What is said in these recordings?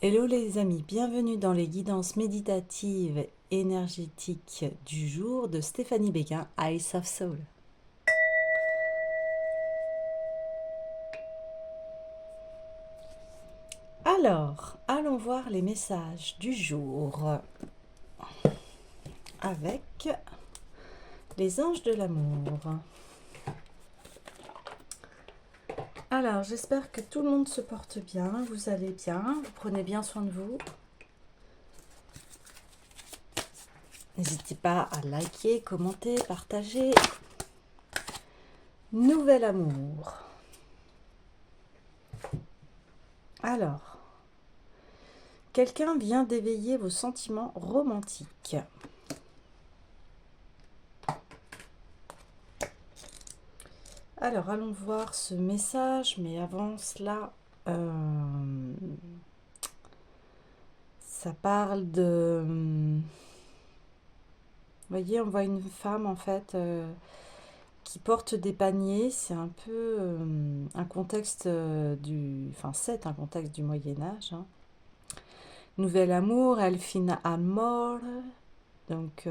Hello les amis, bienvenue dans les guidances méditatives énergétiques du jour de Stéphanie Béguin, Ice of Soul. Alors, allons voir les messages du jour avec les anges de l'amour. Alors, j'espère que tout le monde se porte bien, vous allez bien, vous prenez bien soin de vous. N'hésitez pas à liker, commenter, partager. Nouvel amour. Alors, quelqu'un vient d'éveiller vos sentiments romantiques. Alors, allons voir ce message, mais avant cela, ça parle de... Vous voyez, on voit une femme, en fait, qui porte des paniers. C'est un peu un contexte du... Enfin, c'est un contexte du Moyen-Âge. Hein. Nouvel amour, el fin amor. Donc,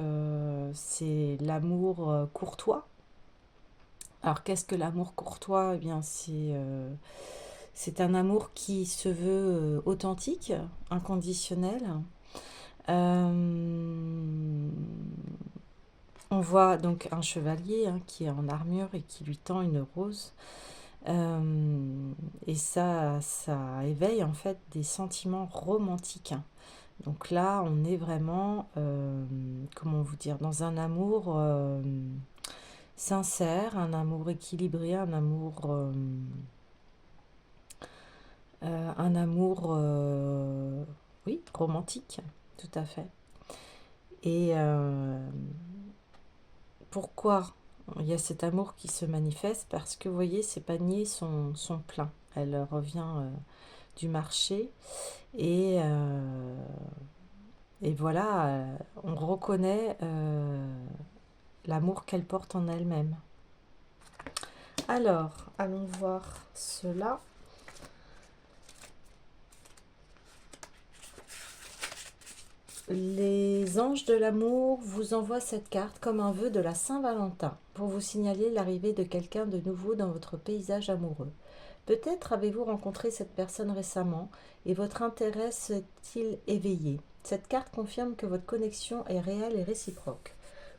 c'est l'amour courtois. Alors, qu'est-ce que l'amour courtois? Eh bien, c'est un amour qui se veut authentique, inconditionnel. On voit donc un chevalier qui est en armure et qui lui tend une rose. Et ça éveille en fait des sentiments romantiques. Donc là, on est vraiment, comment vous dire, dans un amour sincère, un amour équilibré, un amour, oui, romantique, tout à fait. Et pourquoi il y a cet amour qui se manifeste? Parce que vous voyez, ces paniers sont pleins. Elle revient du marché et voilà, on reconnaît l'amour qu'elle porte en elle-même. Alors, allons voir cela. Les anges de l'amour vous envoient cette carte comme un vœu de la Saint-Valentin pour vous signaler l'arrivée de quelqu'un de nouveau dans votre paysage amoureux. Peut-être avez-vous rencontré cette personne récemment et votre intérêt s'est-il éveillé. Cette carte confirme que votre connexion est réelle et réciproque.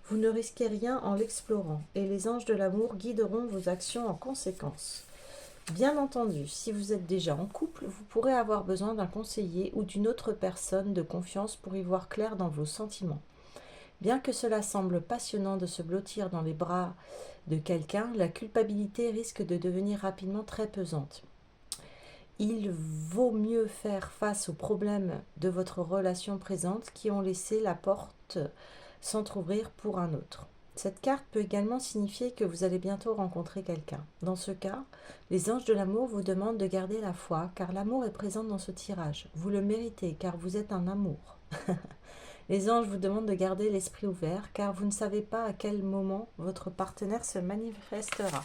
Vous ne risquez rien en l'explorant et les anges de l'amour guideront vos actions en conséquence. Bien entendu, si vous êtes déjà en couple, vous pourrez avoir besoin d'un conseiller ou d'une autre personne de confiance pour y voir clair dans vos sentiments. Bien que cela semble passionnant de se blottir dans les bras de quelqu'un, la culpabilité risque de devenir rapidement très pesante. Il vaut mieux faire face aux problèmes de votre relation présente qui ont laissé la porte s'entrouvrir pour un autre. Cette carte peut également signifier que vous allez bientôt rencontrer quelqu'un. Dans ce cas, les anges de l'amour vous demandent de garder la foi, car l'amour est présent dans ce tirage. Vous le méritez, car vous êtes un amour. Les anges vous demandent de garder l'esprit ouvert, car vous ne savez pas à quel moment votre partenaire se manifestera.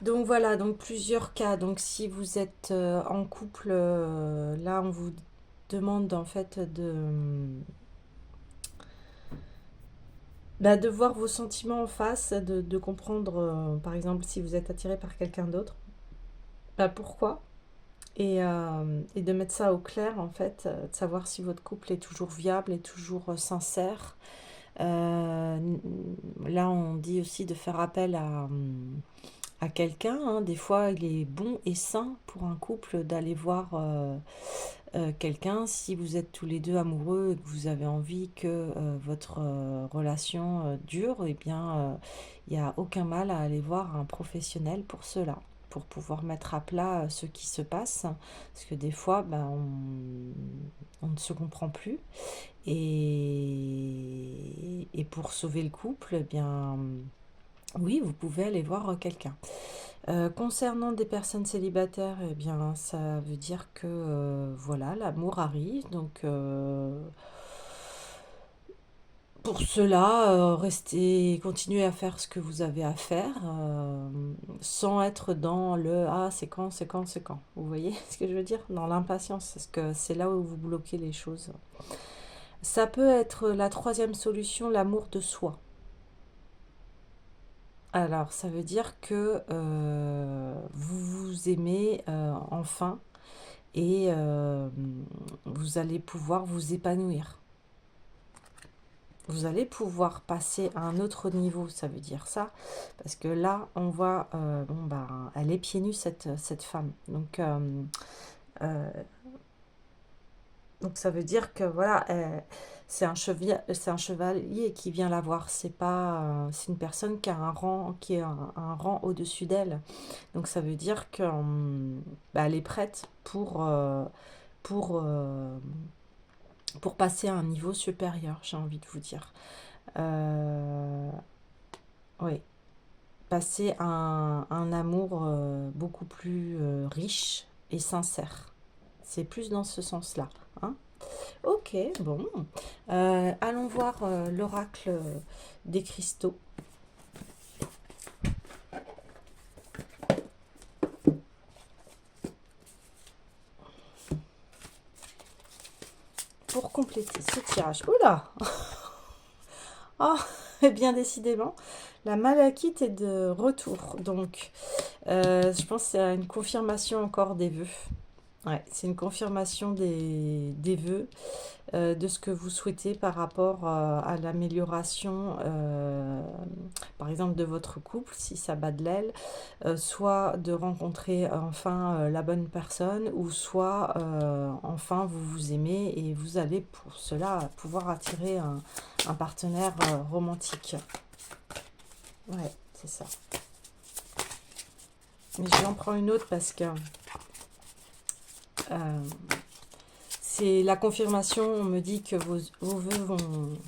Donc voilà, donc plusieurs cas. Donc si vous êtes en couple, là on vous demande en fait de voir vos sentiments en face, de comprendre, par exemple, si vous êtes attiré par quelqu'un d'autre, pourquoi et de mettre ça au clair, en fait, de savoir si votre couple est toujours viable, est toujours sincère. Là, on dit aussi de faire appel à quelqu'un. Hein. Des fois, il est bon et sain pour un couple d'aller voir quelqu'un, si vous êtes tous les deux amoureux et que vous avez envie que votre relation dure, eh bien, il n'y a aucun mal à aller voir un professionnel pour cela, pour pouvoir mettre à plat ce qui se passe, parce que des fois, on ne se comprend plus, et pour sauver le couple, eh bien, oui, vous pouvez aller voir quelqu'un. Concernant des personnes célibataires, eh bien, ça veut dire que voilà, l'amour arrive. Donc, Pour cela, restez, continuez à faire ce que vous avez à faire, sans être dans le ah c'est quand, c'est quand, c'est quand. Vous voyez ce que je veux dire? Dans l'impatience, parce que c'est là où vous bloquez les choses. Ça peut être la troisième solution, l'amour de soi. Alors, ça veut dire que vous vous aimez enfin et vous allez pouvoir vous épanouir. Vous allez pouvoir passer à un autre niveau, ça veut dire ça, parce que là, on voit, bon, ben, elle est pieds nus, cette femme. Euh, donc, ça veut dire que, voilà, c'est un chevalier qui vient la voir. C'est pas, c'est une personne qui a un rang, qui est un rang au-dessus d'elle. Donc, ça veut dire que, bah, elle est prête pour, euh, pour passer à un niveau supérieur, j'ai envie de vous dire. Euh, oui, passer à un amour beaucoup plus riche et sincère. C'est plus dans ce sens-là. Hein. Ok, bon. Allons voir l'oracle des cristaux. Pour compléter ce tirage. Oula. Ah, oh, bien décidément, la malachite est de retour. Donc, je pense que c'est une confirmation encore des vœux. Ouais, c'est une confirmation des vœux, de ce que vous souhaitez par rapport à l'amélioration, par exemple, de votre couple, si ça bat de l'aile, soit de rencontrer enfin la bonne personne, ou soit enfin vous vous aimez et vous allez pour cela pouvoir attirer un partenaire romantique. Ouais, c'est ça. Mais je vais en prendre une autre parce que euh, c'est la confirmation. On me dit que vos vœux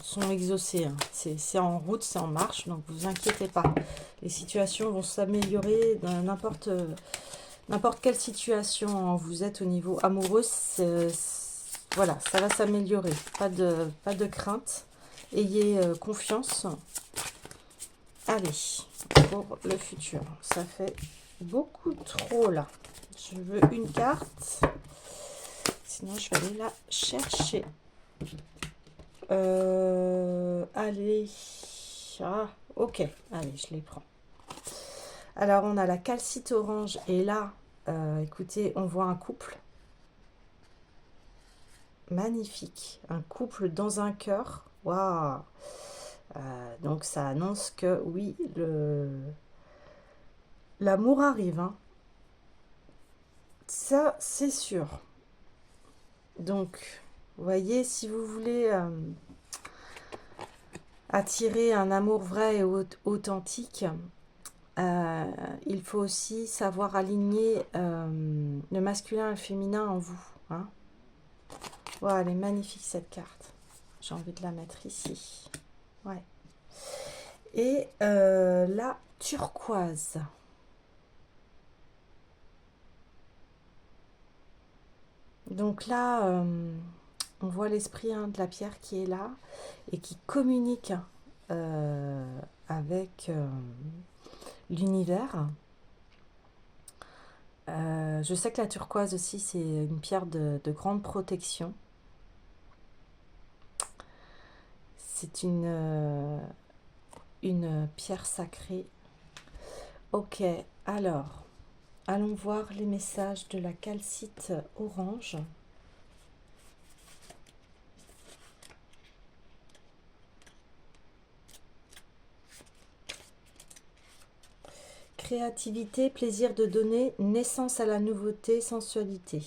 sont exaucés. Hein. C'est en route, c'est en marche, donc vous inquiétez pas. Les situations vont s'améliorer dans n'importe quelle situation. Hein. Vous êtes au niveau amoureux, voilà, ça va s'améliorer. Pas de crainte. Ayez confiance. Allez, pour le futur. Ça fait beaucoup trop là. Je veux une carte. Sinon, je vais aller la chercher. Allez. Ah, ok. Allez, je les prends. Alors, on a la calcite orange. Et là, écoutez, on voit un couple. Magnifique. Un couple dans un cœur. Waouh. Donc, ça annonce que, oui, l'amour arrive. Hein. Ça, c'est sûr. Donc, vous voyez, si vous voulez attirer un amour vrai et authentique, il faut aussi savoir aligner le masculin et le féminin en vous. Hein. Wow, elle est magnifique cette carte. J'ai envie de la mettre ici. Ouais. Et la turquoise. Donc là, on voit l'esprit de la pierre qui est là et qui communique avec l'univers. Je sais que la turquoise aussi, c'est une pierre de grande protection. C'est une pierre sacrée. Ok, alors, allons voir les messages de la calcite orange. Créativité, plaisir de donner, naissance à la nouveauté, sensualité.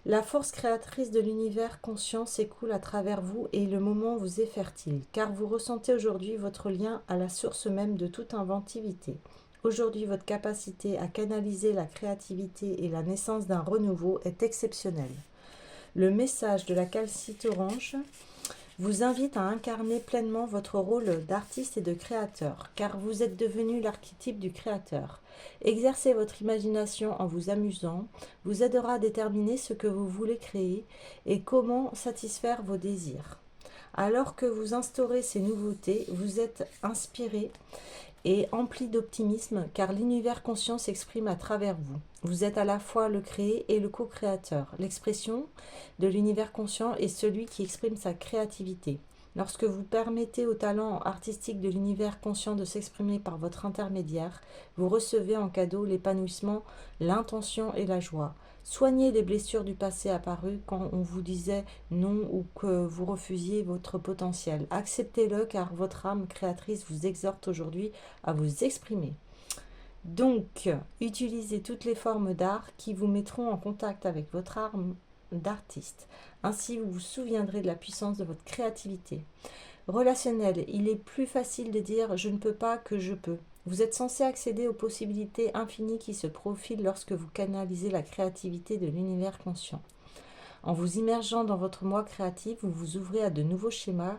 La force créatrice de l'univers conscient s'écoule à travers vous et le moment vous est fertile, car vous ressentez aujourd'hui votre lien à la source même de toute inventivité. Aujourd'hui, votre capacité à canaliser la créativité et la naissance d'un renouveau est exceptionnelle. Le message de la calcite orange vous invite à incarner pleinement votre rôle d'artiste et de créateur, car vous êtes devenu l'archétype du créateur. Exercer votre imagination en vous amusant vous aidera à déterminer ce que vous voulez créer et comment satisfaire vos désirs. Alors que vous instaurez ces nouveautés, vous êtes inspiré et empli d'optimisme car l'univers conscient s'exprime à travers vous. Vous êtes à la fois le créé et le co-créateur. L'expression de l'univers conscient est celui qui exprime sa créativité. Lorsque vous permettez au talent artistique de l'univers conscient de s'exprimer par votre intermédiaire, vous recevez en cadeau l'épanouissement, l'intention et la joie. Soignez les blessures du passé apparues quand on vous disait non ou que vous refusiez votre potentiel. Acceptez-le car votre âme créatrice vous exhorte aujourd'hui à vous exprimer. Donc, utilisez toutes les formes d'art qui vous mettront en contact avec votre âme d'artiste. Ainsi, vous vous souviendrez de la puissance de votre créativité. Relationnel, il est plus facile de dire je ne peux pas que je peux. Vous êtes censé accéder aux possibilités infinies qui se profilent lorsque vous canalisez la créativité de l'univers conscient. En vous immergeant dans votre moi créatif, vous vous ouvrez à de nouveaux schémas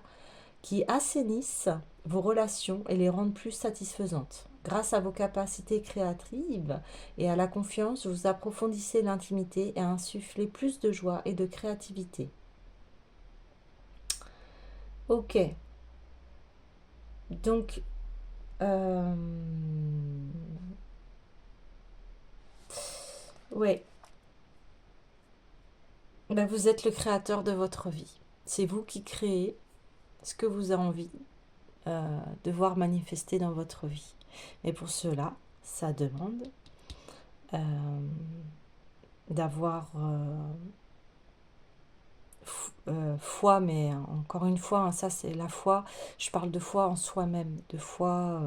qui assainissent vos relations et les rendent plus satisfaisantes. Grâce à vos capacités créatives et à la confiance, vous approfondissez l'intimité et insufflez plus de joie et de créativité. Ok. Donc, ouais. Ben, vous êtes le créateur de votre vie. C'est vous qui créez ce que vous avez envie de voir manifester dans votre vie. Et pour cela, ça demande d'avoir foi, mais encore une fois, hein, ça c'est la foi, je parle de foi en soi-même, de foi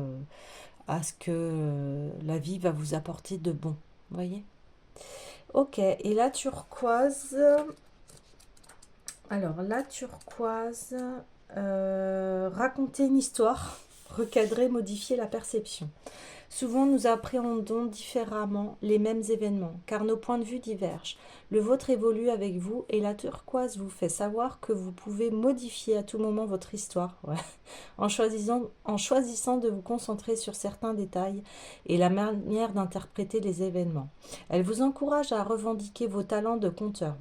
à ce que la vie va vous apporter de bon, vous voyez. Ok, et la turquoise, alors la turquoise, raconter une histoire, recadrer, modifier la perception. Souvent, nous appréhendons différemment les mêmes événements, car nos points de vue divergent. Le vôtre évolue avec vous et la turquoise vous fait savoir que vous pouvez modifier à tout moment votre histoire, ouais, en choisissant de vous concentrer sur certains détails et la manière d'interpréter les événements. Elle vous encourage à revendiquer vos talents de conteur.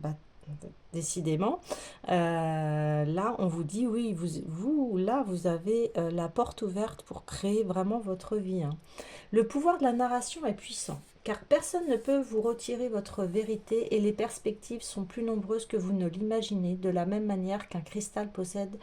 Décidément, là on vous dit oui, vous avez la porte ouverte pour créer vraiment votre vie, hein. Le pouvoir de la narration est puissant, car personne ne peut vous retirer votre vérité et les perspectives sont plus nombreuses que vous ne l'imaginez, de la même manière qu'un cristal possède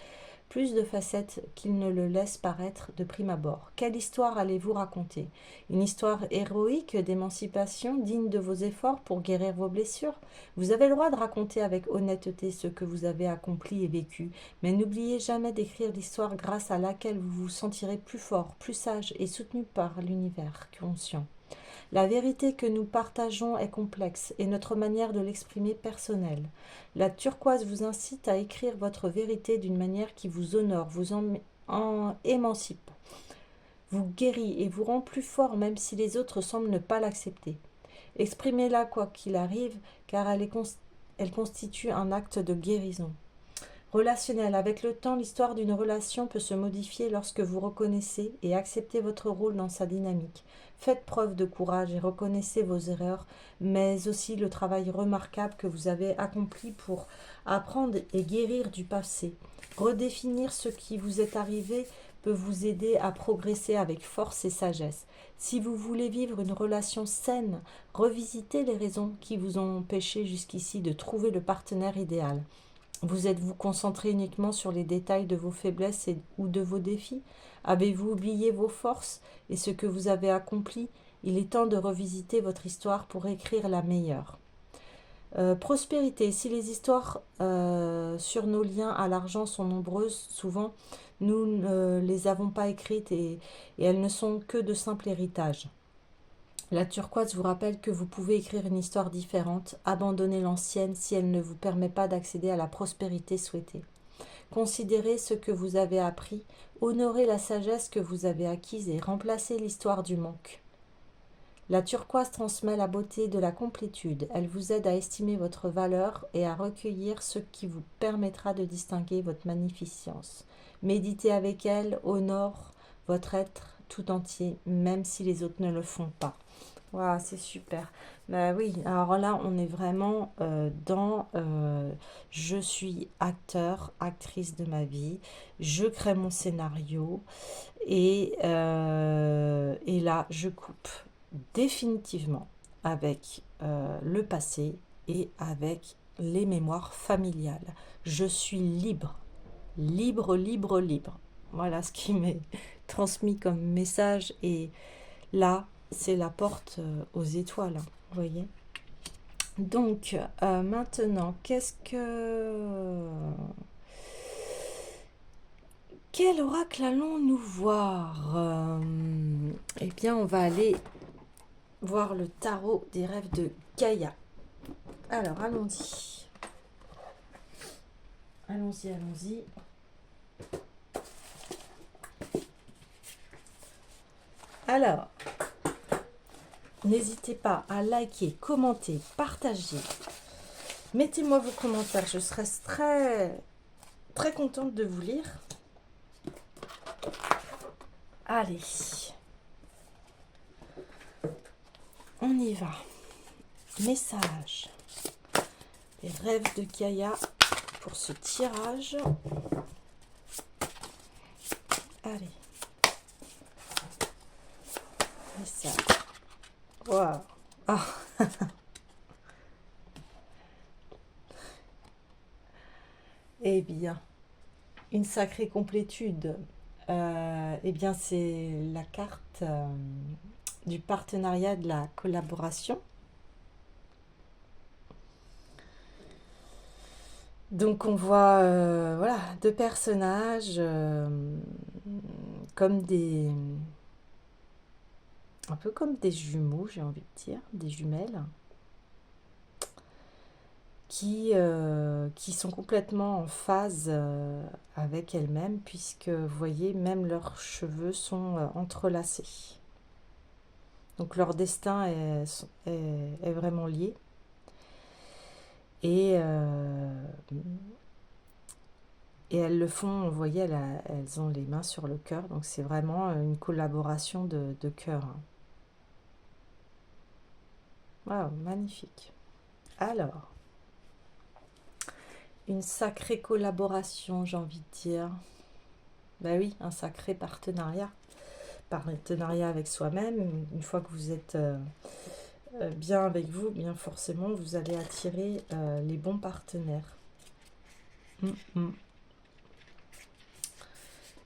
plus de facettes qu'il ne le laisse paraître de prime abord. Quelle histoire allez-vous raconter? Une histoire héroïque d'émancipation digne de vos efforts pour guérir vos blessures? Vous avez le droit de raconter avec honnêteté ce que vous avez accompli et vécu, mais n'oubliez jamais d'écrire l'histoire grâce à laquelle vous vous sentirez plus fort, plus sage et soutenu par l'univers conscient. La vérité que nous partageons est complexe et notre manière de l'exprimer personnelle. La turquoise vous incite à écrire votre vérité d'une manière qui vous honore, vous émancipe, vous guérit et vous rend plus fort même si les autres semblent ne pas l'accepter. Exprimez-la quoi qu'il arrive car elle constitue un acte de guérison. Relationnel. Avec le temps, l'histoire d'une relation peut se modifier lorsque vous reconnaissez et acceptez votre rôle dans sa dynamique. Faites preuve de courage et reconnaissez vos erreurs, mais aussi le travail remarquable que vous avez accompli pour apprendre et guérir du passé. Redéfinir ce qui vous est arrivé peut vous aider à progresser avec force et sagesse. Si vous voulez vivre une relation saine, revisitez les raisons qui vous ont empêché jusqu'ici de trouver le partenaire idéal. Vous êtes-vous concentré uniquement sur les détails de vos faiblesses ou de vos défis? Avez-vous oublié vos forces et ce que vous avez accompli? Il est temps de revisiter votre histoire pour écrire la meilleure. Prospérité. Si les histoires sur nos liens à l'argent sont nombreuses, souvent nous ne les avons pas écrites et elles ne sont que de simples héritages. La turquoise vous rappelle que vous pouvez écrire une histoire différente, abandonner l'ancienne si elle ne vous permet pas d'accéder à la prospérité souhaitée. Considérez ce que vous avez appris, honorez la sagesse que vous avez acquise et remplacez l'histoire du manque. La turquoise transmet la beauté de la complétude. Elle vous aide à estimer votre valeur et à recueillir ce qui vous permettra de distinguer votre magnificence. Méditez avec elle, honore votre être tout entier, même si les autres ne le font pas. Waouh, c'est super. Bah oui, alors là, on est vraiment dans je suis acteur, actrice de ma vie, je crée mon scénario et là, je coupe définitivement avec le passé et avec les mémoires familiales. Je suis libre, libre, libre, libre. Voilà ce qui m'est transmis comme message et là, c'est la porte aux étoiles, hein, vous voyez. Donc, maintenant, quel oracle allons-nous voir? Eh bien, on va aller voir le tarot des rêves de Gaïa. Alors, allons-y. Allons-y, allons-y. Alors, n'hésitez pas à liker, commenter, partager. Mettez-moi vos commentaires, je serai très, très contente de vous lire. Allez, on y va. Message. Les rêves de Gaïa pour ce tirage. Allez. Message. Waouh. Ah. Eh bien, une sacrée complétude. Eh bien, c'est la carte du partenariat, de la collaboration. Donc on voit voilà, deux personnages comme un peu comme des jumeaux, j'ai envie de dire, des jumelles, qui sont complètement en phase avec elles-mêmes, puisque vous voyez, même leurs cheveux sont entrelacés. Donc leur destin est vraiment lié. Et, et elles le font, vous voyez, elles ont les mains sur le cœur, donc c'est vraiment une collaboration de cœur. Waouh, magnifique. Alors, une sacrée collaboration, j'ai envie de dire. Ben oui, un sacré partenariat. Partenariat avec soi-même. Une fois que vous êtes bien avec vous, bien forcément, vous allez attirer les bons partenaires.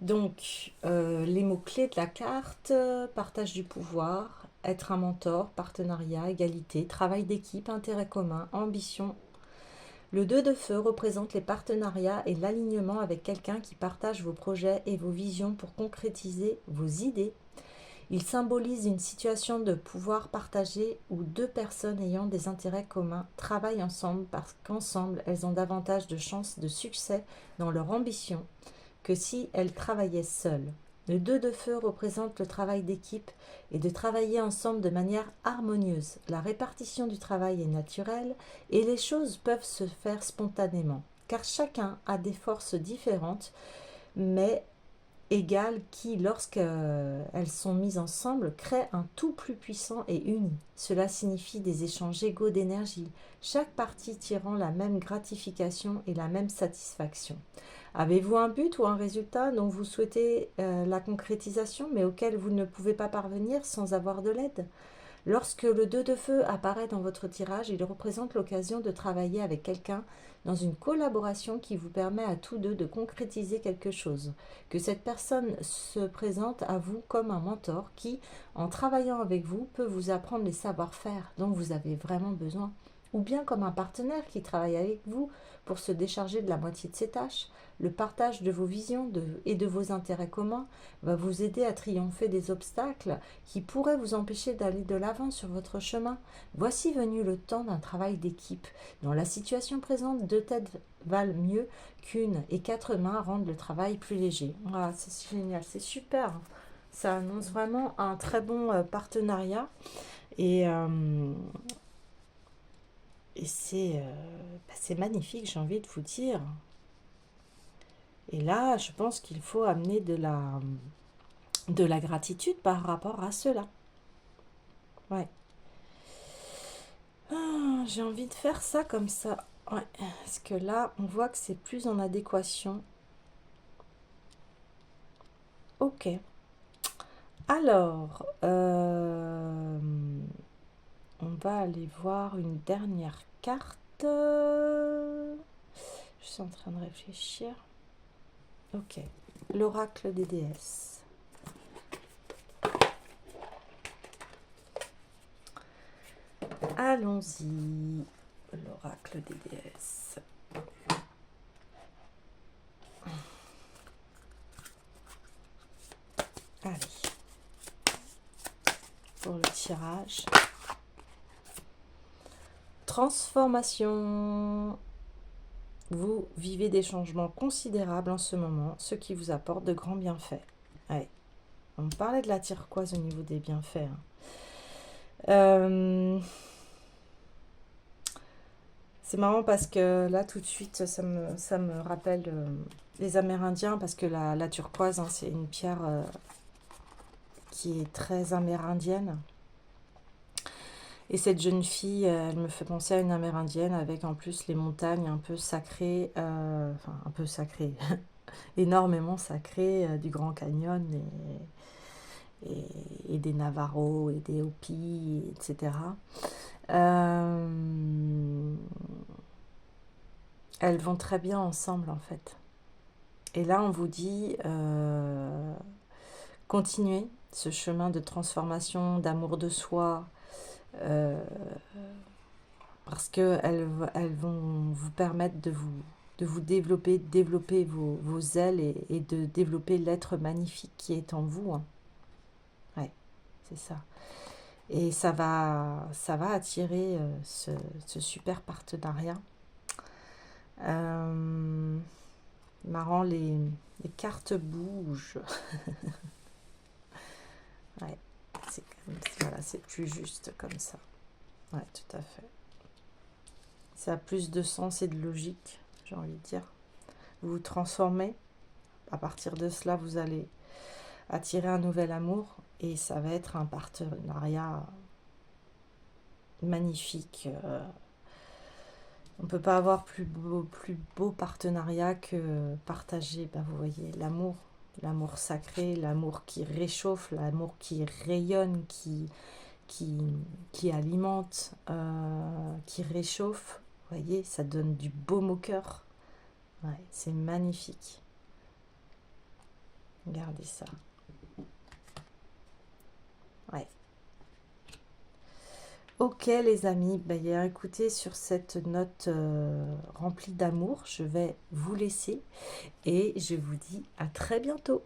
Donc, les mots-clés de la carte, partage du pouvoir, être un mentor, partenariat, égalité, travail d'équipe, intérêt commun, ambition. Le 2 de feu représente les partenariats et l'alignement avec quelqu'un qui partage vos projets et vos visions pour concrétiser vos idées. Il symbolise une situation de pouvoir partagé où deux personnes ayant des intérêts communs travaillent ensemble parce qu'ensemble, elles ont davantage de chances de succès dans leur ambition que si elles travaillaient seules. Le 2 de feu représente le travail d'équipe et de travailler ensemble de manière harmonieuse. La répartition du travail est naturelle et les choses peuvent se faire spontanément, car chacun a des forces différentes, mais égales qui, lorsqu'elles sont mises ensemble, créent un tout plus puissant et uni. Cela signifie des échanges égaux d'énergie, chaque partie tirant la même gratification et la même satisfaction. Avez-vous un but ou un résultat dont vous souhaitez la concrétisation, mais auquel vous ne pouvez pas parvenir sans avoir de l'aide? Lorsque le 2 de feu apparaît dans votre tirage, il représente l'occasion de travailler avec quelqu'un dans une collaboration qui vous permet à tous deux de concrétiser quelque chose. Que cette personne se présente à vous comme un mentor qui, en travaillant avec vous, peut vous apprendre les savoir-faire dont vous avez vraiment besoin. Ou bien comme un partenaire qui travaille avec vous pour se décharger de la moitié de ses tâches. Le partage de vos visions et de vos intérêts communs va vous aider à triompher des obstacles qui pourraient vous empêcher d'aller de l'avant sur votre chemin. Voici venu le temps d'un travail d'équipe. Dans la situation présente, deux têtes valent mieux qu'une et quatre mains rendent le travail plus léger. Ah, c'est génial, c'est super. Ça annonce vraiment un très bon partenariat et, euh, et c'est magnifique, j'ai envie de vous dire. Et là, je pense qu'il faut amener de la gratitude par rapport à cela. Ouais. j'ai envie de faire ça comme ça. Ouais, parce que là, on voit que c'est plus en adéquation. Ok. Alors, on va aller voir une dernière carte. Je suis en train de réfléchir. Ok. L'oracle des déesses. Allons-y. L'oracle des déesses. Allez. Pour le tirage. Transformation. Vous vivez des changements considérables en ce moment, ce qui vous apporte de grands bienfaits. Ouais. On parlait de la turquoise au niveau des bienfaits. C'est marrant parce que là, tout de suite, ça me rappelle les Amérindiens, parce que la turquoise, hein, c'est une pierre qui est très amérindienne. Et cette jeune fille, elle me fait penser à une amérindienne, avec en plus les montagnes un peu sacrées, enfin un peu sacrées, énormément sacrées, du Grand Canyon et des Navajos et des Hopis, etc. Elles vont très bien ensemble en fait. Et là, on vous dit, continuez ce chemin de transformation, d'amour de soi, parce qu'elles vont vous permettre de vous développer vos ailes et de développer l'être magnifique qui est en vous. Hein. Ouais, c'est ça. Et ça va attirer ce super partenariat. Marrant, les cartes bougent. Ouais, voilà, c'est plus juste comme ça. Ouais, tout à fait. Ça a plus de sens et de logique, j'ai envie de dire. Vous vous transformez. À partir de cela, vous allez attirer un nouvel amour et ça va être un partenariat magnifique. On ne peut pas avoir plus beau partenariat que partager, ben, vous voyez, l'amour sacré, l'amour qui réchauffe, l'amour qui rayonne, qui alimente, qui réchauffe. Vous voyez, ça donne du baume au cœur. Ouais, c'est magnifique. Regardez ça. Ouais. Ok les amis, ben, écoutez, sur cette note remplie d'amour, je vais vous laisser et je vous dis à très bientôt.